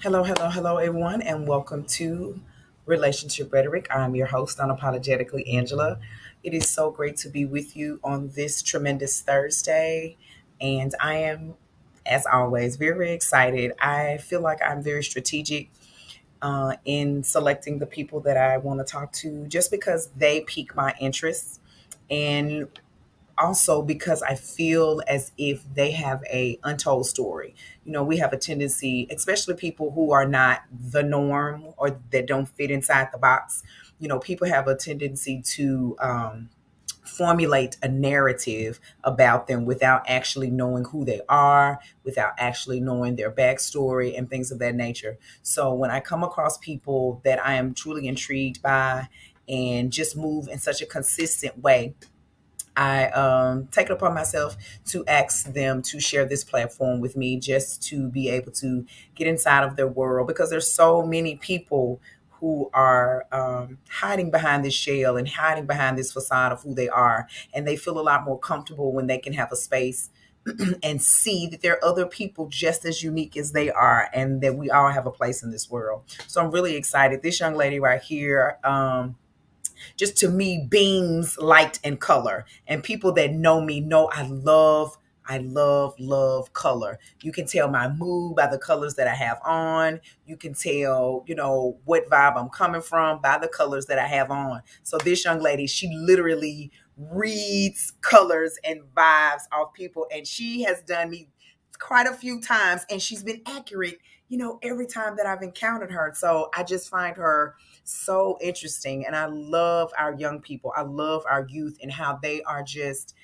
Hello, hello, hello, everyone, and welcome to Relationship Rhetoric. I'm your host, unapologetically Angela. It is so great to be with you on this tremendous Thursday, and I am, as always, very excited. I feel like I'm very strategic in selecting the people that I want to talk to, just because they pique my interest, and also because I feel as if they have a untold story. We have a tendency, especially people who are not the norm or that don't fit inside the box. People have a tendency to formulate a narrative about them without actually knowing who they are, without actually knowing their backstory and things of that nature. So when I come across people that I am truly intrigued by and just move in such a consistent way, I take it upon myself to ask them to share this platform with me, just to be able to get inside of their world, because there's so many people who are hiding behind this shell and hiding behind this facade of who they are, and they feel a lot more comfortable when they can have a space and see that there are other people just as unique as they are, and that we all have a place in this world. So I'm really excited. This young lady right here, just to me beams light and color, and people that know me know I love color. You can tell my mood by the colors that I have on. You can tell, what vibe I'm coming from by the colors that I have on. So this young lady, she literally reads colors and vibes off people, and she has done me quite a few times, and she's been accurate, every time that I've encountered her. So I just find her so interesting. And I love our young people. I love our youth and how they are just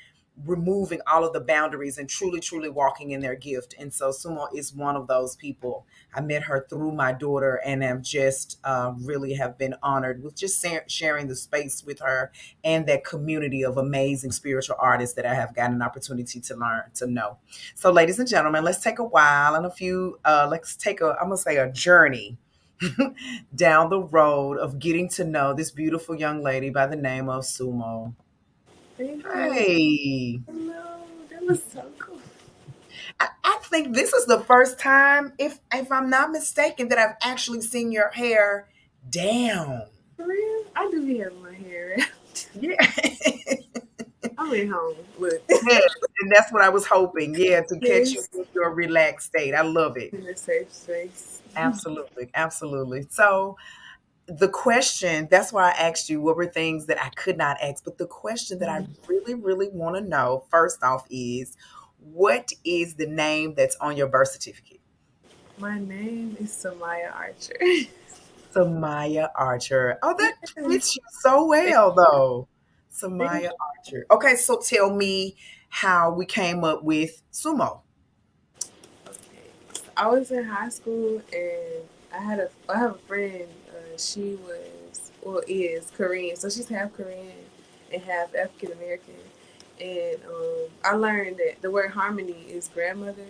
removing all of the boundaries and truly, truly walking in their gift. And so Sumo is one of those people. I met her through my daughter, and have just really have been honored with just sharing the space with her and that community of amazing spiritual artists that I have gotten an opportunity to learn, to know. So, ladies and gentlemen, let's take a while and let's take I'm going to say a journey down the road of getting to know this beautiful young lady by the name of Sumo. Thank you. Hey, No, that was so cool. I think this is the first time, if I'm not mistaken, that I've actually seen your hair down. For real? I do be having my hair out. Yeah. I'm at home. Look. Yeah, and that's what I was hoping. Yeah, to catch you Yes. in your relaxed state. I love it. In a safe space. Absolutely, absolutely. So the question, that's why I asked you what were things that I could not ask, but the question that I really, really want to know first off is, what is the name that's on your birth certificate? My name is Samaya Archer. Samaya Archer. Oh, that Yes. fits you so well, though. Thank Samaya Archer. Okay, so tell me how we came up with Sumo. Okay. I was in high school and I have a friend. She was well is Korean, so she's half Korean and half African American. And I learned that the word harmony is grandmother.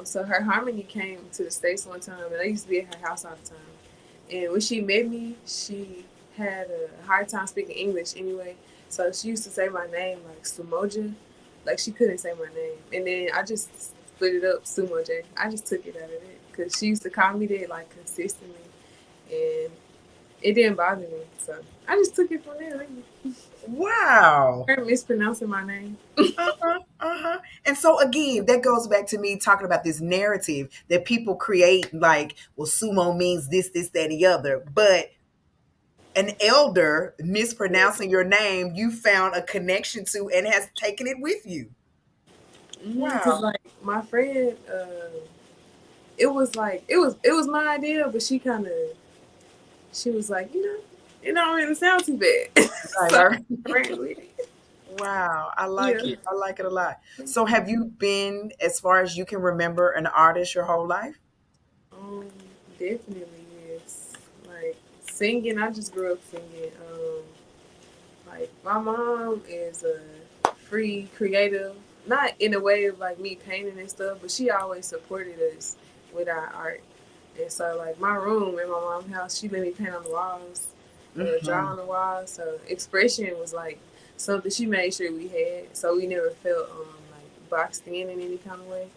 So her harmony came to the States one time, and I used to be at her house all the time. And when she met me, she had a hard time speaking English anyway. So she used to say my name like Sumoja, like she couldn't say my name. And then I just split it up Sumoja. I just took it out of it because she used to call me that like consistently, and it didn't bother me. So I just took it from there. Really. Wow. Her mispronouncing my name. Uh-huh, uh-huh. And so again, that goes back to me talking about this narrative that people create, like, well, sumo means this, that, and the other. But an elder mispronouncing your name, you found a connection to and has taken it with you. Because Wow. like my friend, it was my idea, but she was like, it don't really sound too bad. Right, So I right. ran with it. Wow. I like Yeah. it. I like it a lot. So have you been, as far as you can remember, an artist your whole life? Um, Definitely yes. Like singing, I just grew up singing. Like my mom is a free creative, not in a way of like me painting and stuff, but she always supported us with our art. And so like my room in my mom's house, she let me paint on the walls, draw Hmm. on the walls. So expression was like something she made sure we had, so we never felt like boxed in any kind of way.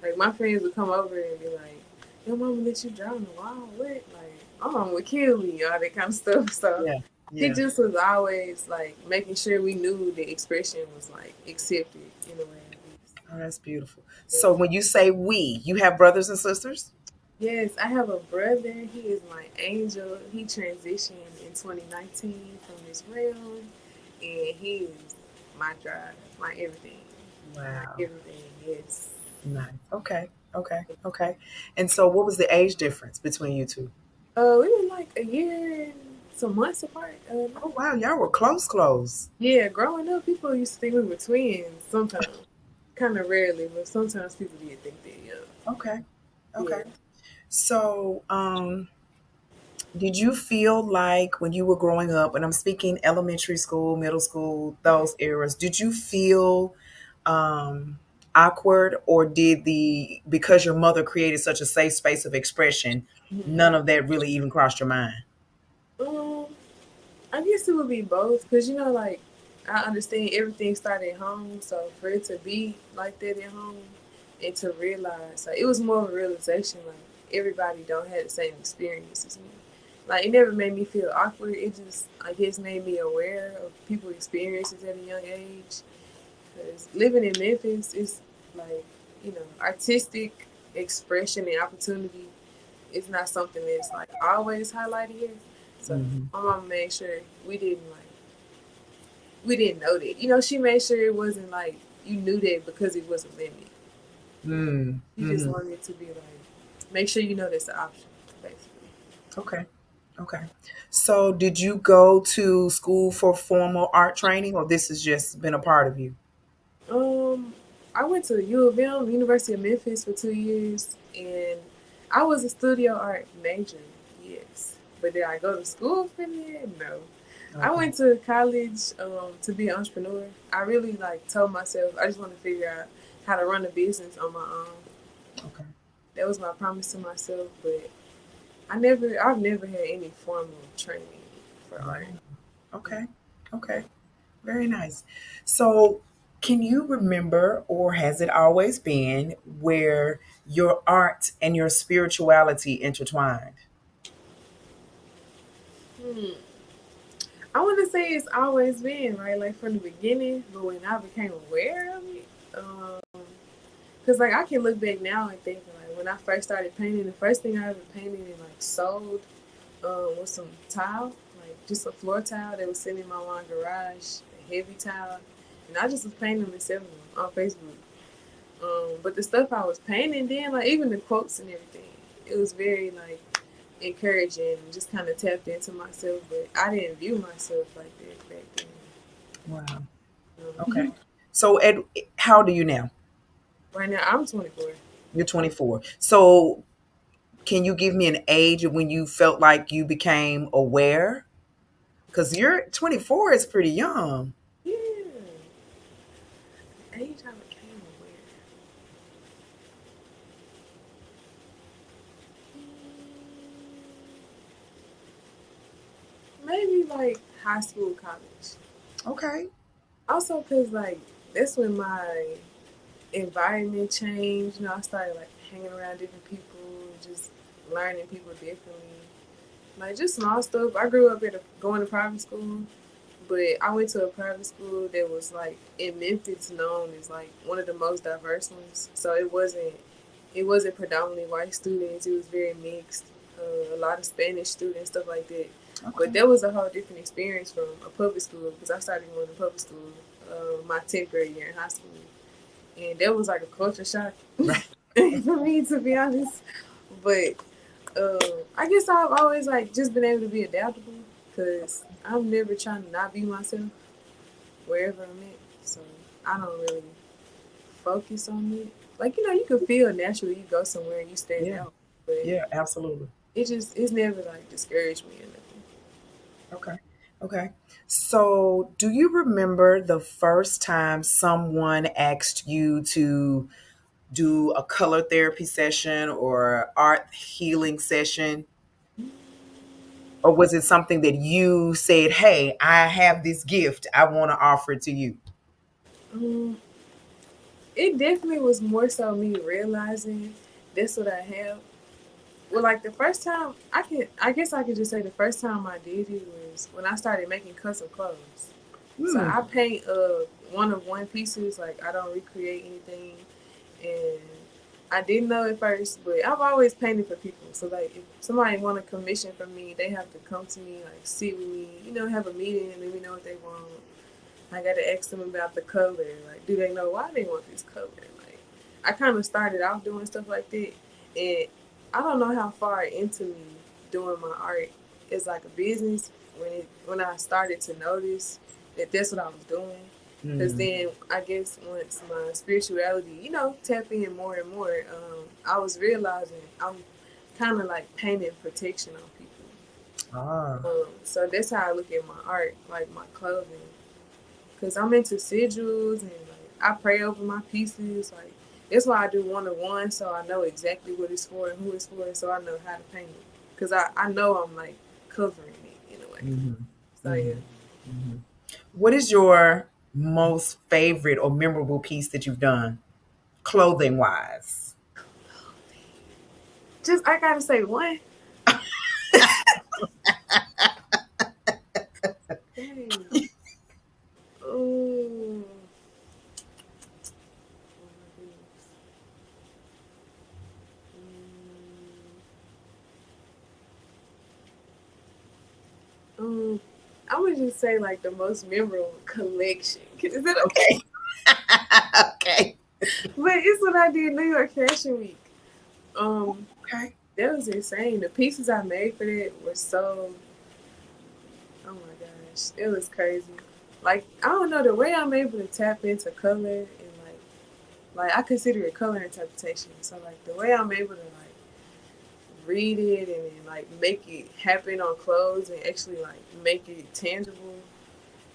Like my friends would come over and be like, your mama let you draw on the wall? What? Like, my mama would kill me, all that kind of stuff. So Yeah. he Yeah. just was always like making sure we knew the expression was like accepted in a way at least. Oh, that's beautiful. Yeah. So when you say we, you have brothers and sisters? Yes, I have a brother. He is my angel. He transitioned in 2019 from this realm, and he is my drive, my everything, my Wow. everything. Yes. Nice. Okay. Okay. Okay. And so what was the age difference between you two? We were like a year and some months apart. Oh wow, y'all were close, close. Yeah, growing up, people used to think we were twins. Sometimes, kind of rarely, but sometimes people did think that. Okay. Yeah. Okay. So, did you feel like when you were growing up, and I'm speaking elementary school, middle school, those eras, did you feel um, awkward, or did the because your mother created such a safe space of expression, Yeah. none of that really even crossed your mind? Um, I guess it would be both, because like I understand everything started at home, so for it to be like that at home and to realize, like, it was more of a realization, like everybody don't have the same experience as me. Like, it never made me feel awkward. It just, I guess, made me aware of people's experiences at a young age. Because living in Memphis is like, artistic expression and opportunity. It's not something that's like always highlighted here. So Mm-hmm. my mom made sure we didn't know that. She made sure it wasn't like you knew that because it was a limit. You just Mm-hmm. wanted it to be like, make sure you know that's an option, basically. Okay. Okay. So, did you go to school for formal art training, or this has just been a part of you? Um, I went to U of M, University of Memphis, for 2 years, and I was a studio art major. Yes, but did I go to school for that? No. I Okay. went to college to be an entrepreneur. I really like told myself I just want to figure out how to run a business on my own. Okay. That was my promise to myself. But I've never had any formal training for Wow. art. Okay. Okay. Very nice. So, can you remember, or has it always been, where your art and your spirituality intertwined? Hmm. I want to say it's always been right, like from the beginning. But when I became aware of it, because like I can look back now and think like when I first started painting, the first thing I ever painted and like sold was some tile, like just a floor tile that was sitting in my lawn garage, a heavy tile, and I just was painting them and selling them on Facebook. But the stuff I was painting then, like even the quotes and everything, it was very like encouraging and just kind of tapped into myself. But I didn't view myself like that back then. Wow. Okay. Um, So, how old are you now? right now I'm 24. You're 24. So, can you give me an age of when you felt like you became aware? Because you're 24 is pretty young. Yeah, age I became aware. Maybe like high school, college. Okay. Also, cause like that's when my environment changed. I started like hanging around different people, just learning people differently. Like just small stuff. I grew up going to private school, but I went to a private school that was like in Memphis, known as like one of the most diverse ones. So it wasn't predominantly white students. It was very mixed. A lot of Spanish students, stuff like that. But Okay. that was a whole different experience from a public school, because I started going to public school my 10th grade year in high school, and that was like a culture shock Right. for me, to be honest. But I guess I've always like just been able to be adaptable, because I'm never trying to not be myself wherever I'm at. So I don't really focus on it. Like you can feel naturally you go somewhere and you stand Yeah. out, but Yeah. Absolutely. it's never like discouraged me or nothing. Okay. Okay. So, do you remember the first time someone asked you to do a color therapy session or art healing session? Or was it something that you said, hey, I have this gift, I want to offer it to you? Um, it definitely was more so me realizing that's what I have. Well, like the first time I guess I could just say the first time I did it was when I started making custom clothes. So Hmm. I paint one of one pieces, like I don't recreate anything, and I didn't know at first, but I've always painted for people. So like if somebody want a commission from me, they have to come to me, like sit with me, have a meeting and let me know what they want. I got to ask them about the color. Like, do they know why they want this color? Like, I kind of started off doing stuff like that, and I don't know how far into me doing my art is like a business when I started to notice that that's what I was doing. Because Mm. then I guess once my spirituality, tap in more and more, I was realizing I'm kind of like painting protection on people. Ah. So that's how I look at my art, like my clothing. Cause I'm into sigils and like I pray over my pieces. Like that's why I do one to one, so I know exactly what it's for and who it's for, so I know how to paint it. Cause I know I'm like covering it in a way. Hmm. So yeah. Hmm. Hmm. What is your most favorite or memorable piece that you've done, clothing wise? Just I gotta say one. Dang. Ooh. Oh my goodness. Um, I would just say like the most memorable collection. Is that okay? Okay. Okay. But it's what I did New York Fashion Week. Um, Okay. that was insane. The pieces I made for that were so, oh my gosh, it was crazy. Like I don't know the way I'm able to tap into color and like I consider it color interpretation. So like the way I'm able to like read it and then like make it happen on clothes and actually like make it tangible,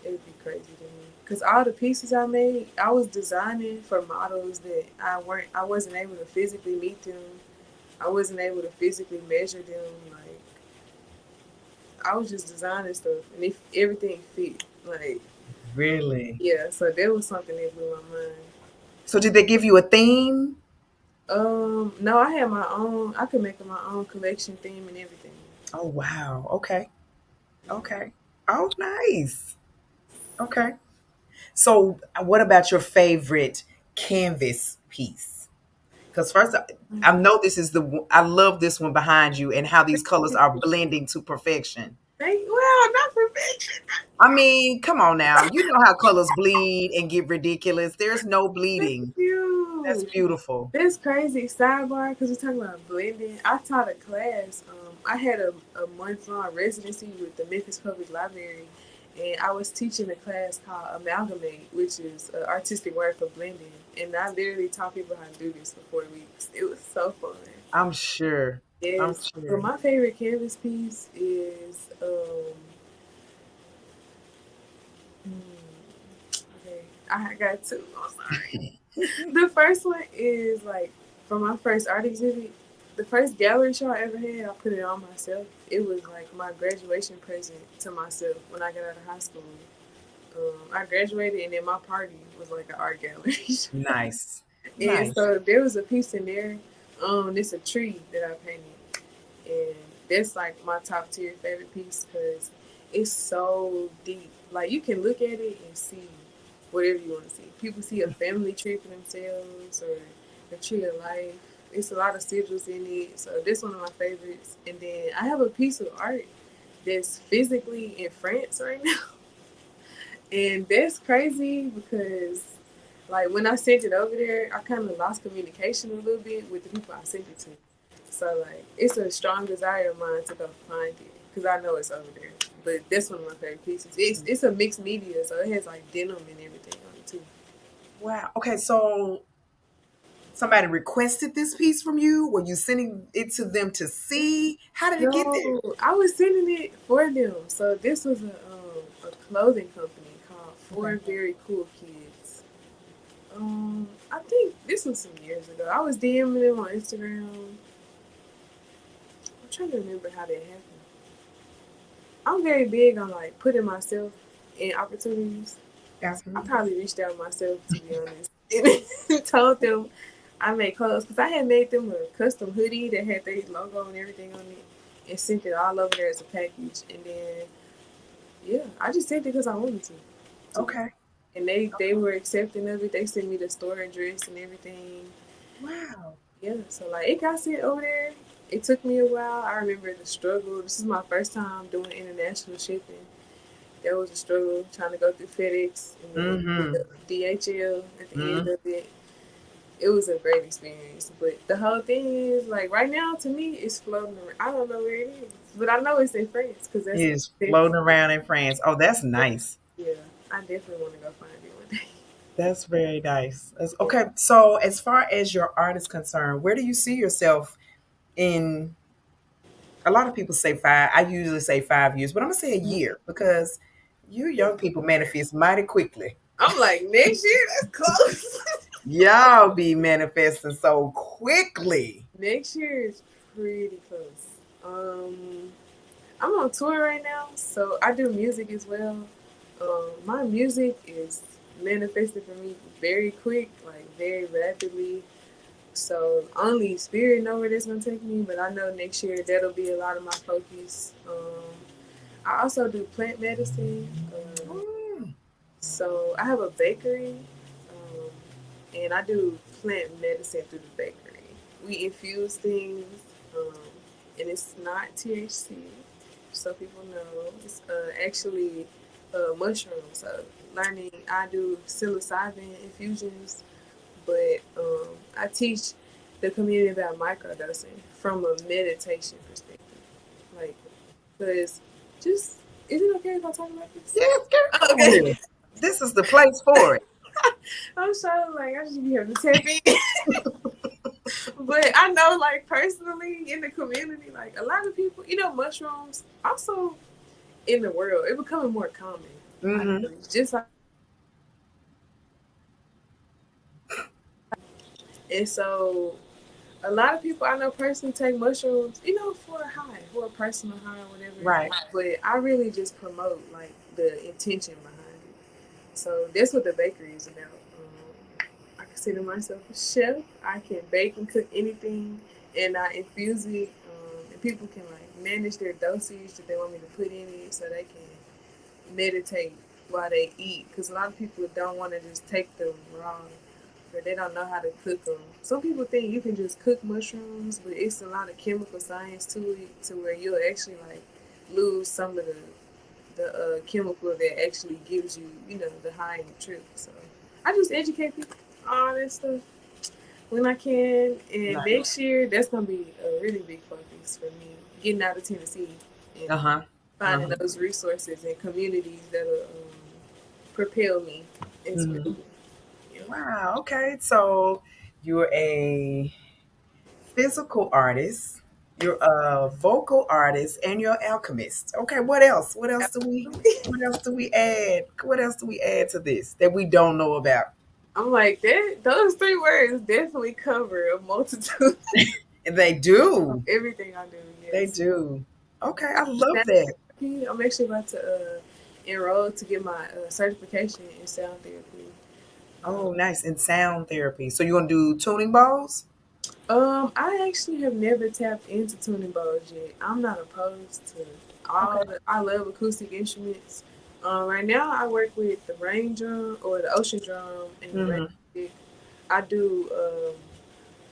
it would be crazy to me. Cause all the pieces I made, I was designing for models that I wasn't able to physically meet them. I wasn't able to physically measure them. Like I was just designing stuff, and if everything fit, like Really? yeah. So that was something that blew my mind. So did they give you a theme? No, I had my own. I could make my own collection theme and everything. Oh wow. Okay. Okay. Oh nice. Okay. So what about your favorite canvas piece? Because first, I know this is I love this one behind you and how these colors are blending to perfection. Well, not perfection. I mean, come on now. You know how colors bleed and get ridiculous. There's no Thank bleeding. That's you. beautiful. That's crazy. Sidebar, because we're talking about blending. I taught a class. I had a month-long residency with the Memphis Public Library, and I was teaching a class called Amalgamate, which is an artistic word for blending. And I literally taught people how to do this for 4 weeks. It was so fun. I'm sure. I'm Yes. But sure. my favorite canvas piece is okay. I got two. I'm sorry. The first one is like from my first art exhibit. The first gallery show I ever had, I put it on myself. It was like my graduation present to myself when I got out of high school. I graduated, and then my party was like an art gallery. Nice. And Nice. so there was a piece in there. It's a tree that I painted, and that's like my top tier favorite piece because it's so deep. Like you can look at it and see whatever you want to see. People see a family tree for themselves or a tree of life. It's a lot of sigils in it, so this one of my favorites. And then I have a piece of art that's physically in France right now, and that's crazy because like when I sent it over there, I kind of lost communication a little bit with the people I sent it to. So like, it's a strong desire of mine to go find it because I know it's over there. But that's one of my favorite pieces. It's a mixed media, so it has like denim and everything on it too. Wow. Okay, so somebody requested this piece from you? Were you sending it to them to see? How did it get there? No, I was sending it for them. So this was a clothing company called Four Okay. Very Cool Kids. I think this was some years ago. I was DMing them on Instagram. I'm trying to remember how that happened. I'm very big on like putting myself in opportunities. I Absolutely. probably reached out myself to be honest and told them I made clothes because I had made them a custom hoodie that had their logo and everything on it, and sent it all over there as a package. And then yeah, I just sent it because I wanted to be. Okay. And they were accepting of it. They sent me the store address and everything. Wow. Yeah, so like it got sent over there. It took me a while. I remember the struggle. This is my first time doing international shipping. There was a struggle trying to go through FedEx and then Mm-hmm. DHL at the end Mm-hmm. of it. It was a great experience. But the whole thing is like right now to me it's floating around. I don't know where it is, but I know it's in France because that's Is floating definitely around in France. Oh, that's nice. yeah. I definitely want to go find it one day. That's very nice. Yeah. Okay, so as far as your art is concerned, where do you see yourself in? A lot of people say five. I usually say 5 years, but I'm gonna say a year because you Yeah. young people manifest mighty quickly. I'm like next year. That's close. Y'all be manifesting so quickly. Next year is pretty close. I'm on tour right now, so I do music as well. My music is manifesting for me very quick, like very rapidly. So only spirit know where that's gonna take me, but I know next year that'll be a lot of my focus. I also do plant medicine. Mm, So I have a bakery, and I do plant medicine through the bakery. We infuse things, um, and it's not THC, so people know. It's actually mushrooms. So learning, I do psilocybin infusions, but I teach the community about microdosing from a meditation perspective. Like, because just, is it okay if I talk about this? yes, girl, come on Okay. here. This is the place for it. I'm sure, like, I just be having to tap in. But I know, like, personally in the community, like, a lot of people, mushrooms also in the world, it becoming more common. I Mm-hmm. noticed. Just like, and so a lot of people I know personally take mushrooms, for a high, for a personal high or whatever. Right. But I really just promote, like, the intention behind it. So that's what the bakery is about. I consider myself a chef. I can bake and cook anything, and I infuse it. And people can like manage their dosage that they want me to put in it, so they can meditate while they eat. Because a lot of people don't want to just take them raw, or they don't know how to cook them. Some people think you can just cook mushrooms, but it's a lot of chemical science to it, to where you'll actually like lose some of the chemical that actually gives you, the high in the trip. So I just educate people on all that stuff when I can. And Nice. next year, that's gonna be a really big focus for me, getting out of Tennessee and Uh-huh. finding Uh-huh. those resources and communities that'll propel me as Mm-hmm. well. Yeah. Wow. Okay. So you're a physical artist, you're a vocal artist, and you're an alchemist. Okay, what else? What else do we add? What else do we add to this that we don't know about? I'm like that. Those three words definitely cover a multitude They of do. everything I do. They Yes. do. Okay, I love Sound that. therapy. I'm actually about to enroll to get my certification in sound therapy. Oh, nice. And sound therapy. So you're gonna do tuning balls? I actually have never tapped into tuning bowls yet. I'm not opposed to Okay. all the. I love acoustic instruments. Right now, I work with the rain drum or the ocean drum and the rain Mm-hmm. stick. I do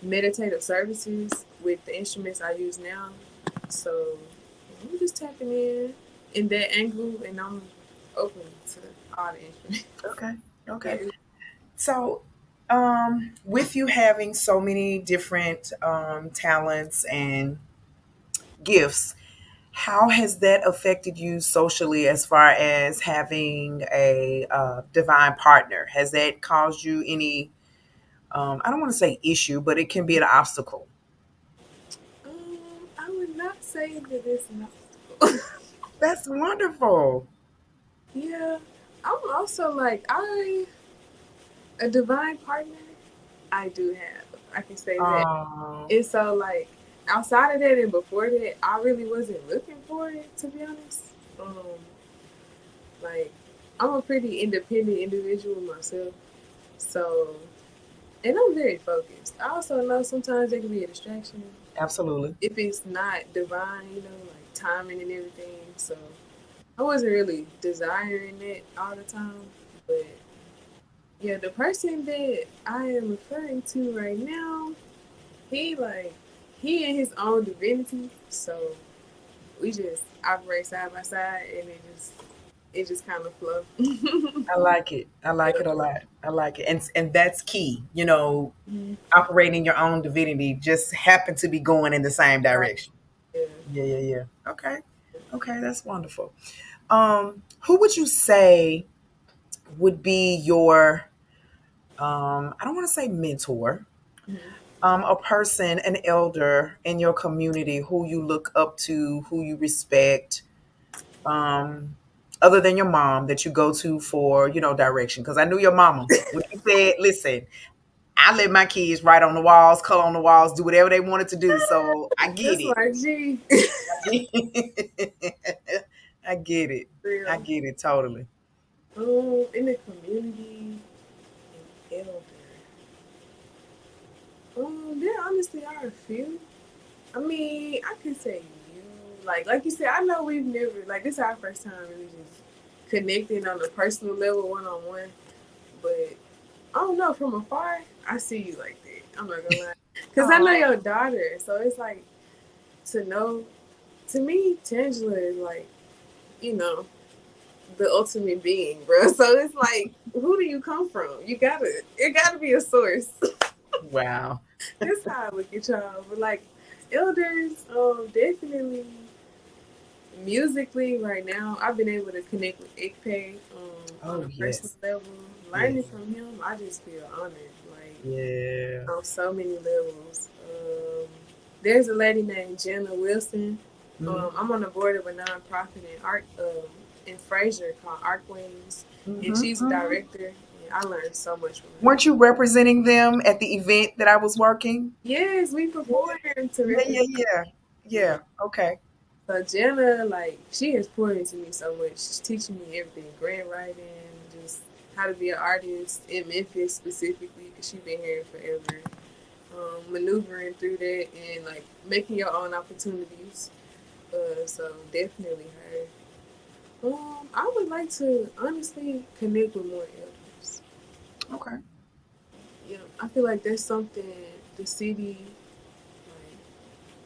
meditative services with the instruments I use now. So I'm just tapping in that angle, and I'm open to all the instruments. Okay. Okay. Yeah. So, with you having so many different talents and gifts, how has that affected you socially as far as having a divine partner? Has that caused you any, I don't want to say issue, but it can be an obstacle? I would not say that it's an obstacle. That's wonderful. Yeah, I'm also like a divine partner. I do have. I can say that. Oh, And so like outside of that and before that, I really wasn't looking for it to be honest. Like I'm a pretty independent individual myself, so And I'm very focused. I also know sometimes it can be a distraction Absolutely. if it's not divine, like timing and everything. So I wasn't really desiring it all the time. But yeah, the person that I am referring to right now, he like he in his own divinity. So we just operate side by side, and it just kind of flow. I like it. I like Yeah. it a lot. I like it. And that's key. Mhm. Operating your own divinity just happen to be going in the same Right. direction. Yeah. Yeah, yeah, yeah. Okay. Okay, that's wonderful. Who would you say would be your I don't want to say mentor, Mhm. a person, an elder in your community who you look up to, who you respect, um, other than your mom that you go to for, direction? Because I knew your mama when you said, listen, I let my kids write on the walls, color on the walls, do whatever they wanted to do. So I get That's it. my G. I get it. I Real. get it totally. In the community, an elder. There honestly are a few. I mean, I could say you. Like you said, I know we've never like this is our first time really just connecting on a personal level, one on one. But I don't know from afar, I see you like that. I'm not gonna lie, because I know Oh, your daughter, so it's like to know. To me, Tangela is like you know the ultimate being, bro. So it's like, who do you come from? It gotta be a source. wow. That's how I look at y'all. But like elders, definitely musically right now, I've been able to connect with Ikpe on Oh, a personal yes. level. Learning Yes. from him, I just feel honored, like Yeah. on so many levels. There's a lady named Jenna Wilson. Hmm. I'm on the board of a nonprofit in Fraser called Arcways, and Hmm. she's a Hmm. director. And I learned so much from her. Weren't you representing them at the event that I was working? Yes, we Yeah, performed to yeah, yeah, represent. yeah. Yeah. Yeah. Okay. So Jenna, like, she has poured into me so much. She's teaching me everything, grant writing, just how to be an artist in Memphis specifically, because she's been here forever. Maneuvering through that and like making your own opportunities. So definitely her. I would like to honestly connect with more elders. Okay. I feel like that's something the city like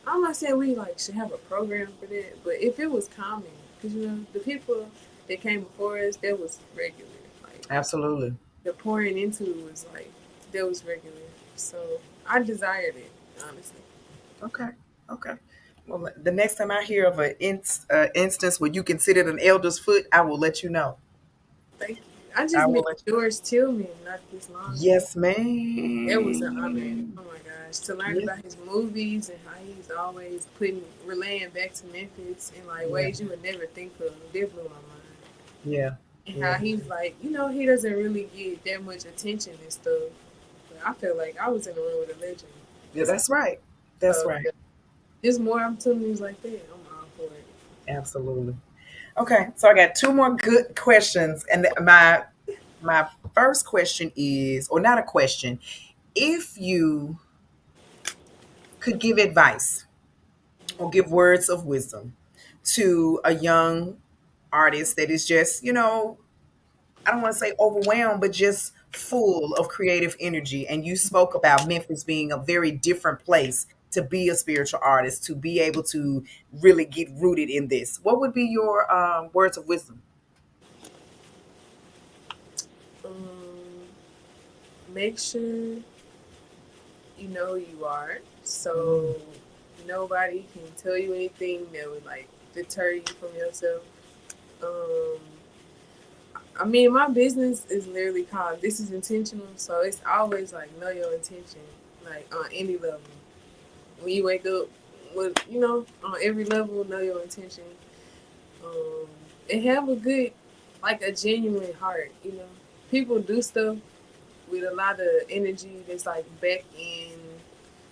I'm not saying we like should have a program for that, but if it was common, because the people that came before us, that was regular. Like Absolutely. the pouring into it was like that was regular. So I desired it, honestly. Okay. Okay. Well, the next time I hear of an instance where you considered an elder's foot, I will let you know. Thank you. I I just will met let you. George Tillman not this long ago. Yes, It was an honor. ma'am. Oh my gosh, to learn Yes. about his movies and how he's always relaying back to Memphis in like Yeah. ways you would never think of. That blew my mind. Yeah. And Yeah. how he's like, he doesn't really get that much attention and stuff. But I feel like I was in the room with a legend. Yeah. That's right. That's So right. yeah, just more opportunities like that. I'm all for it. Absolutely. Okay. So I got two more good questions, and my first question is, or not a question, if you could give advice or give words of wisdom to a young artist that is just, I don't want to say overwhelmed, but just full of creative energy. And you spoke about Memphis being a very different place to be a spiritual artist, to be able to really get rooted in this. What would be your words of wisdom? Um, Make sure you know who you are. Mm, So nobody can tell you anything that would like deter you from yourself. Um, I mean, my business is literally called This Is Intentional, so it's always like know your intention, like on any level. When you wake up, with on every level, know your intention. Um, and have a good, like a genuine heart. People do stuff with a lot of energy that's like back in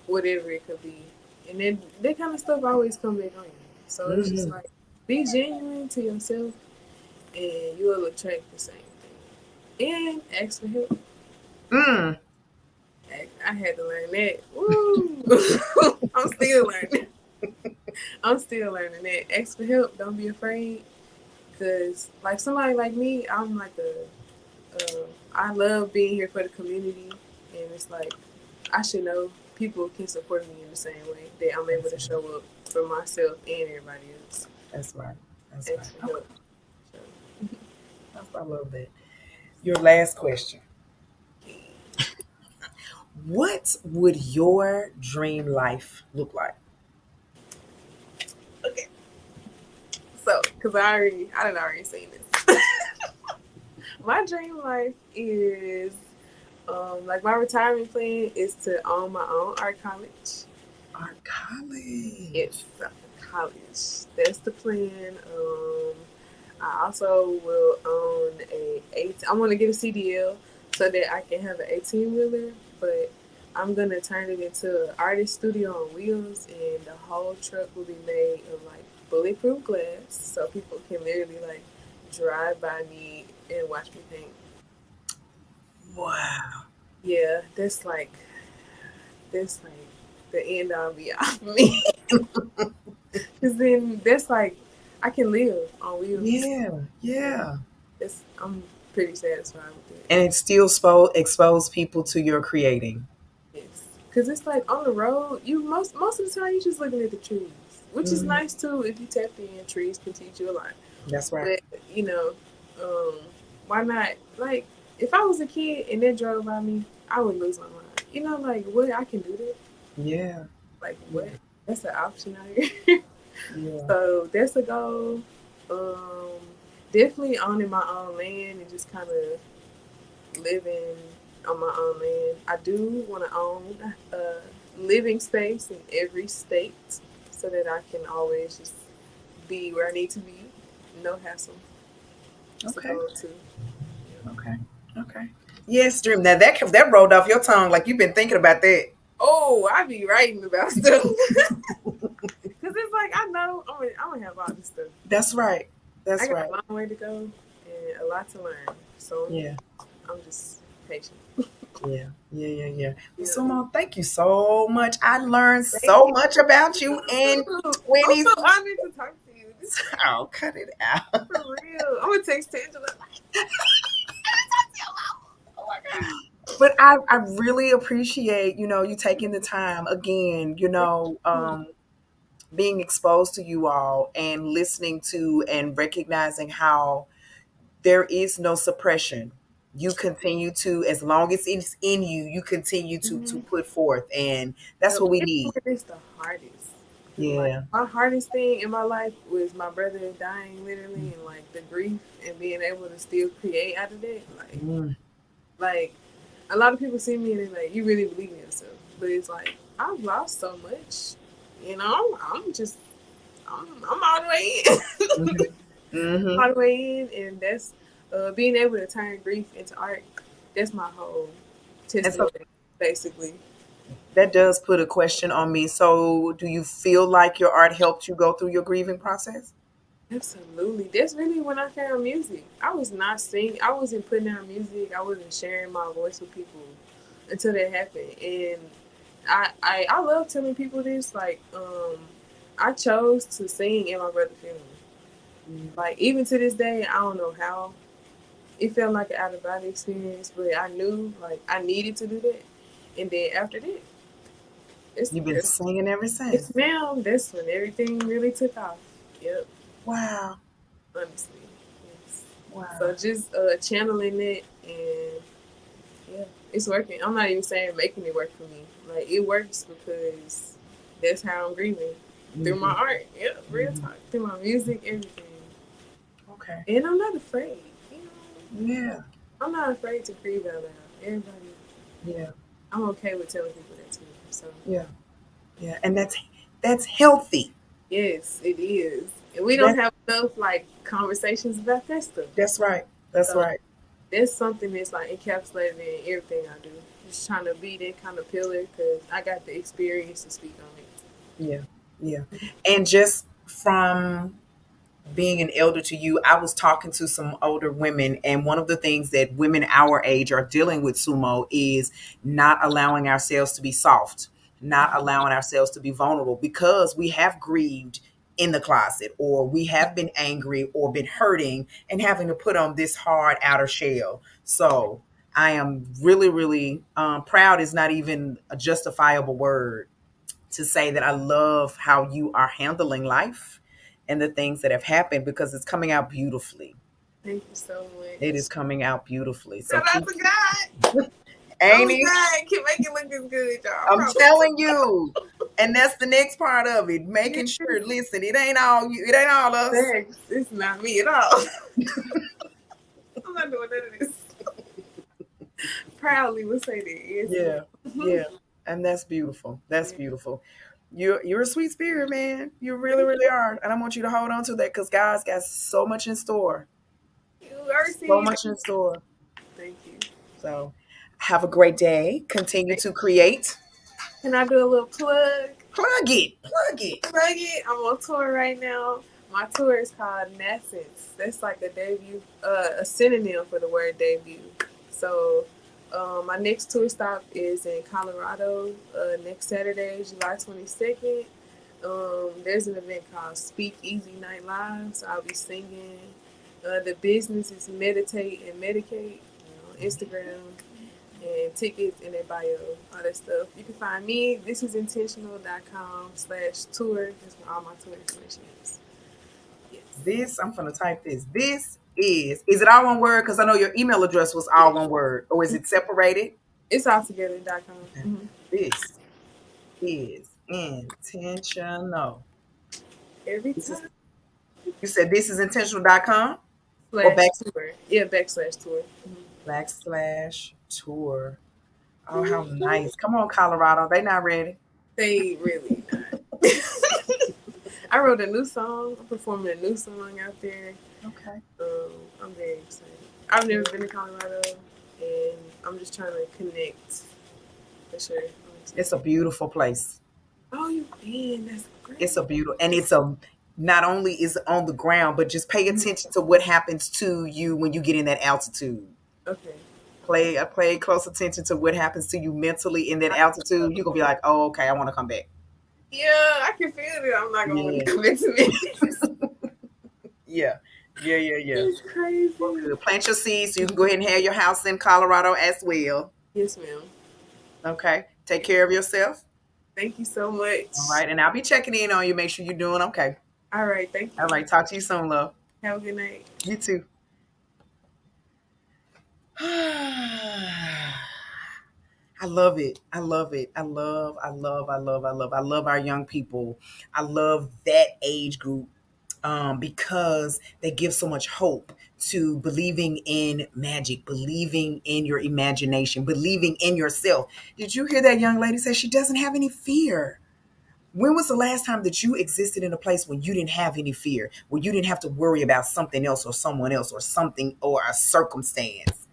whatever it could be, and then that kind of stuff always come back on you. So it's just mhm. like be genuine to yourself, and you will attract the same thing. And ask for help. Mm, I had to learn that. Woo! I'm still learning. I'm still learning that. Ask for help. Don't be afraid. Cause like somebody like me, I'm like I love being here for the community, and it's like I should know people can support me in the same way that I'm able That's to right. show up for myself and everybody else. That's right. That's right. Ask for Okay. help. So, I love that. Your last question. What would your dream life look like? okay, so because I didn't already seen this. My dream life is like my retirement plan is to own my own art college. Our It's college. college. That's the plan. I also will own a eight. I want to get a CDL so that I can have an 18 wheeler, but I'm gonna turn it into an artist studio on wheels, and the whole truck will be made of like bulletproof glass, so people can literally like drive by me and watch me paint. Wow. Yeah, that's like the end all be all for me. Cause then that's like I can live on wheels. Yeah. Yeah. I'm pretty satisfied with it. And it still expose people to your creating. Yes, cause it's like on the road. You most of the time you just looking at the trees, which is Mhm. nice too. If you tap in, trees can teach you a lot. That's right. But you know, um, why not? Like if I was a kid and they drove by me, I would lose my mind. You know, like what I can do that. Yeah. Like what? Yeah. That's an option out here. Yeah. So that's a goal. Um, definitely owning my own land and just kind of living on my own land. I do want to own a living space in every state so that I can always just be where I need to be. No hassle. It's a Okay. goal too. Okay. Okay. Yes, dream. Now that rolled off your tongue like you've been thinking about that. Oh, I be writing about stuff because it's like I know I'm gonna have all this stuff. That's right. I That's got right. a long way to go and a lot to learn. So Yeah. I'm just patient. Yeah. Yeah. Yeah. Yeah. Well, Yeah. Sumo, thank you so much. I learned Thank so you. much about you in I'm 20. so honored to talk to you. This is Oh, cut it out. for real. I'm gonna text Angela. Oh my god. But I really appreciate, you taking the time again, being exposed to you all and listening to and recognizing how there is no suppression. You continue to, as long as it's in you, you continue to Mm-hmm. put forth. And that's Yep. what we It's need. where it's the hardest. Cause like Yeah. my hardest thing in my life was my brother dying literally, and like the grief and being able to still create out of that. Mm. Like a lot of people see me and they're like, "You really believe in yourself," but it's like I've lost so much. You know, I'm all the way in. Hmm. Hmm. All the way in, and that's being able to turn grief into art. That's my whole And so testimony, basically. that does put a question on me. So, do you feel like your art helped you go through your grieving process? Absolutely. That's really when I found music. I was not singing. I wasn't putting out music. I wasn't sharing my voice with people until that happened. And I love telling people this. Like, I chose to sing at my brother's funeral. Mm. Like, even to this day, I don't know how. It felt like an out of body experience, but I knew like I needed to do that. And then after that, it's You've been it's, singing ever it's since. now. That's when everything really took off. Yep. Wow. Honestly. Yes. Wow. So just channeling it, and yeah, it's working. I'm not even saying making it work for me. Like it works because that's how I'm grieving through my Hmm. art. Yeah, real Hmm. talk. Through my music, everything. Okay. And I'm not afraid. You know, Yeah. I'm not afraid to grieve out loud. Everybody, Yeah. I'm okay with telling people that too. So Yeah. Yeah. And that's healthy. yes, it is. And we don't That have enough like conversations about that stuff. that's right. That's So right. that's something that's like encapsulated in everything I do. Just trying to be that kind of pillar because I got the experience to speak on it. Yeah. Yeah. And just from being an elder to you, I was talking to some older women, and one of the things that women our age are dealing with, Sumo, is not allowing ourselves to be soft, not allowing ourselves to be vulnerable because we have grieved in the closet, or we have been angry or been hurting and having to put on this hard outer shell. So I am really, really proud is not even a justifiable word to say that I love how you are handling life and the things that have happened because it's coming out beautifully. Thank you so It much. is coming out beautifully. So Shout out keep, to God. ain't Only it? God can make it look as good, y'all. I I'm promise. telling you. And that's the next part of it, making Yes. sure, listen, it ain't all you, it ain't all us. Thanks. It's not me at all. I'm not doing none of this. Proudly will say that. Yes, Yeah. ma'am. Yeah. And that's beautiful. That's Yeah. beautiful. You're a sweet spirit, man. You really, Thank really are. And I want you to hold on to that because God's got so much in store. you. I So received much it. in store. Thank you. So have a great day. Continue Thank to create. Can I do a little plug? Plug it. Plug it. Plug it. I'm on tour right now. My tour is called Nascence. That's like a debut, a synonym for the word debut. So, my next tour stop is in Colorado next Saturday, July 22nd. There's an event called Speak Easy Night Live, so I'll be singing. The business is Meditate and Medicate, Instagram, and tickets in their bio, all that stuff. You can find me, thisisintentional.com/tour. That's where all my tour information is. Yes. This, I'm going to type this. This is it all one word? Because I know your email address was all one word. Or is it separated? It's altogether.com. Okay. This is intentional. Every This is, time. you said this is intentional.com or Slash tour. Yeah, backslash tour. backslash tour. Oh, how nice. Come on, Colorado. They not ready. They really not. I wrote a new song. I'm performing a new song out there. Okay. I'm very excited. I've never been to Colorado, and I'm just trying to connect for sure. I'm It's a excited. beautiful place. Oh, you've been. That's It's a great. beautiful, and it's a not only is it on the ground, but just pay attention to what happens to you when you get in that altitude. Okay. Play close attention to what happens to you mentally in that altitude. You're gonna be like, oh, okay, I want to come back. Yeah, I can feel it. I'm not gonna want to Yeah, come into this. yeah, yeah. It's Well, crazy. good. Plant your seeds so you can go ahead and have your house in Colorado as well. Yes, ma'am. Okay, take care of yourself. Thank you so All much. right, and I'll be checking in on you. Make sure you're doing okay. All right. Thank All you. right, talk to you soon, love. Have a good night. You too. I love it. I love it. I love our young people. I love that age group because they give so much hope to believing in magic, believing in your imagination, believing in yourself. Did you hear that young lady say she doesn't have any fear? When was the last time that you existed in a place where you didn't have any fear, where you didn't have to worry about something else or someone else or something or a circumstance?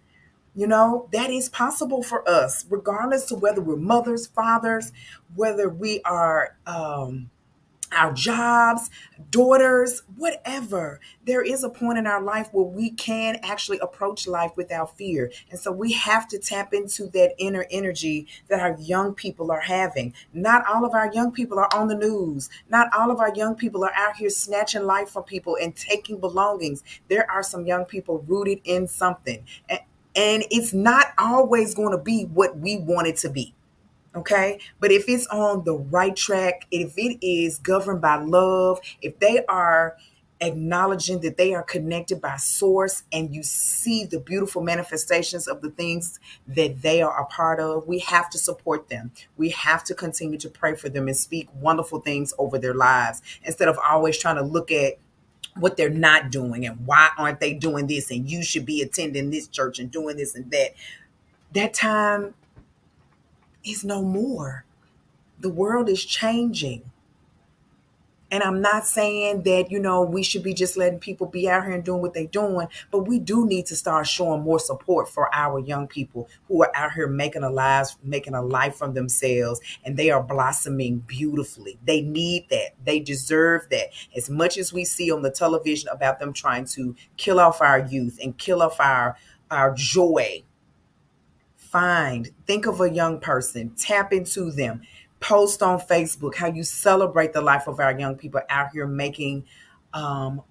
You know, that is possible for us, regardless to whether we're mothers, fathers, whether we are our jobs, daughters, whatever. There is a point in our life where we can actually approach life without fear. And so we have to tap into that inner energy that our young people are having. Not all of our young people are on the news. Not all of our young people are out here snatching life from people and taking belongings. There are some young people rooted in something. And it's not always going to be what we want it to be. Okay. But if it's on the right track, if it is governed by love, if they are acknowledging that they are connected by source and you see the beautiful manifestations of the things that they are a part of, we have to support them. We have to continue to pray for them and speak wonderful things over their lives instead of always trying to look at what they're not doing and why aren't they doing this and you should be attending this church and doing this and that. That time is no more. The world is changing. And I'm not saying that, we should be just letting people be out here and doing what they're doing, but we do need to start showing more support for our young people who are out here making a life from themselves, and they are blossoming beautifully. They need that. They deserve that. As much as we see on the television about them trying to kill off our youth and kill off our joy, think of a young person, tap into them, post on Facebook how you celebrate the life of our young people out here making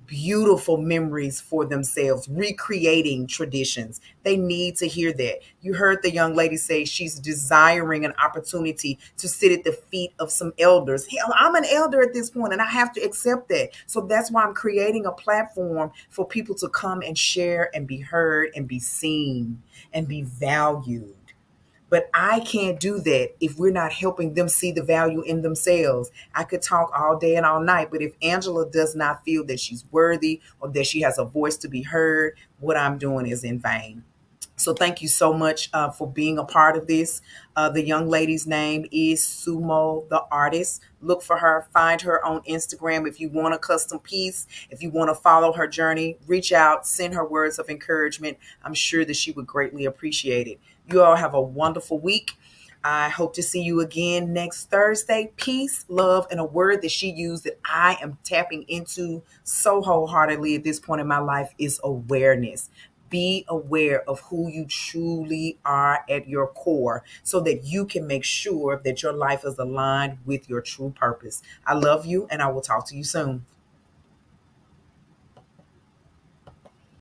beautiful memories for themselves, recreating traditions. They need to hear that. You heard the young lady say she's desiring an opportunity to sit at the feet of some elders. Hell, I'm an elder at this point and I have to accept that. So that's why I'm creating a platform for people to come and share and be heard and be seen and be valued. But I can't do that if we're not helping them see the value in themselves. I could talk all day and all night, but if Angela does not feel that she's worthy or that she has a voice to be heard, what I'm doing is in vain. So thank you so much for being a part of this. The young lady's name is Sumo the Artist. Look for her, find her on Instagram. If you want a custom piece, if you want to follow her journey, reach out, send her words of encouragement. I'm sure that she would greatly appreciate it. You all have a wonderful week. I hope to see you again next Thursday. Peace, love, and a word that she used that I am tapping into so wholeheartedly at this point in my life is awareness. Be aware of who you truly are at your core so that you can make sure that your life is aligned with your true purpose. I love you, and I will talk to you soon.